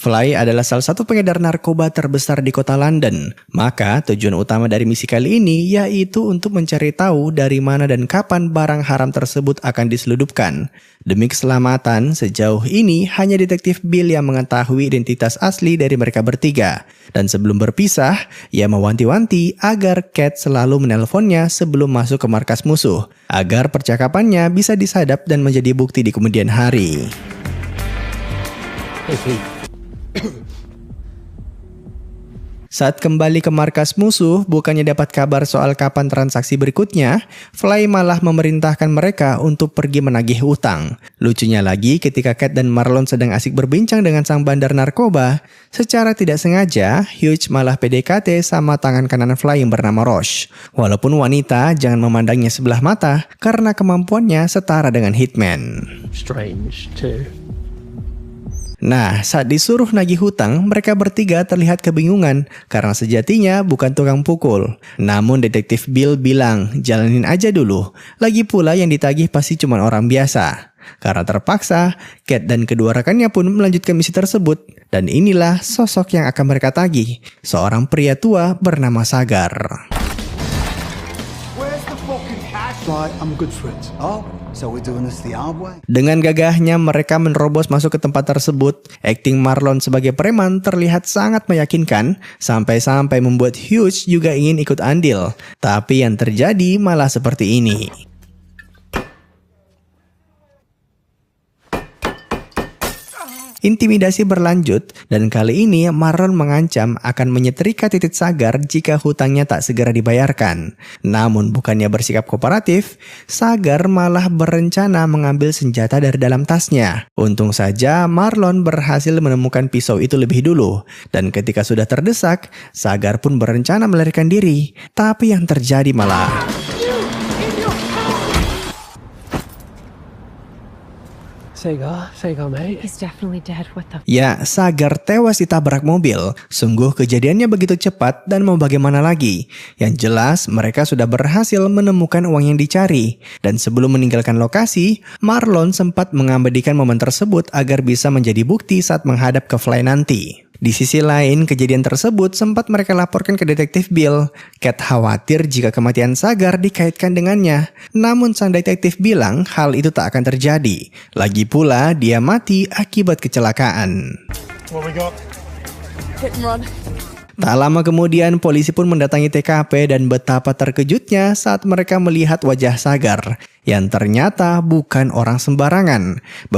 Fly adalah salah satu pengedar narkoba terbesar di kota London. Maka tujuan utama dari misi kali ini yaitu untuk mencari tahu dari mana dan kapan barang haram tersebut akan diseludupkan. Demi keselamatan, sejauh ini hanya detektif Bill yang mengetahui identitas asli dari mereka bertiga. Dan sebelum berpisah, ia mewanti-wanti agar Cat selalu menelponnya sebelum masuk ke markas musuh, agar percakapannya bisa disadap dan menjadi bukti di kemudian hari. Saat kembali ke markas musuh, bukannya dapat kabar soal kapan transaksi berikutnya, Fly malah memerintahkan mereka untuk pergi menagih utang. Lucunya lagi, ketika Cat dan Marlon sedang asik berbincang dengan sang bandar narkoba, secara tidak sengaja, Hugh malah PDKT sama tangan kanan Fly yang bernama Roche. Walaupun wanita jangan memandangnya sebelah mata, karena kemampuannya setara dengan hitman. Strange too. Nah, saat disuruh nagih hutang, mereka bertiga terlihat kebingungan karena sejatinya bukan tukang pukul. Namun detektif Bill bilang, jalanin aja dulu. Lagi pula yang ditagih pasti cuma orang biasa. Karena terpaksa, Cat dan kedua rekannya pun melanjutkan misi tersebut. Dan inilah sosok yang akan mereka tagih, seorang pria tua bernama Sagar. I'm good friends. Oh, so we're doing this the hard way. Dengan gagahnya mereka menerobos masuk ke tempat tersebut. Akting Marlon sebagai preman terlihat sangat meyakinkan, sampai-sampai membuat Hughes juga ingin ikut andil. Tapi yang terjadi malah seperti ini. Intimidasi berlanjut, dan kali ini Marlon mengancam akan menyetrika titik Sagar jika hutangnya tak segera dibayarkan. Namun bukannya bersikap kooperatif, Sagar malah berencana mengambil senjata dari dalam tasnya. Untung saja Marlon berhasil menemukan pisau itu lebih dulu, dan ketika sudah terdesak, Sagar pun berencana melarikan diri. Tapi yang terjadi malah... Sagar, mate. He's definitely dead. What the? Ya, Sagar tewas ditabrak mobil. Sungguh kejadiannya begitu cepat dan mau bagaimana lagi. Yang jelas, mereka sudah berhasil menemukan uang yang dicari. Dan sebelum meninggalkan lokasi, Marlon sempat mengabadikan momen tersebut agar bisa menjadi bukti saat menghadap ke Fly nanti. Di sisi lain, kejadian tersebut sempat mereka laporkan ke detektif Bill. Cat khawatir jika kematian Sagar dikaitkan dengannya. Namun sang detektif bilang hal itu tak akan terjadi. Lagi pula, dia mati akibat kecelakaan. What we got? Hit and run. Tak lama kemudian, polisi pun mendatangi TKP dan betapa terkejutnya saat mereka melihat wajah Sagar yang ternyata bukan orang sembarangan.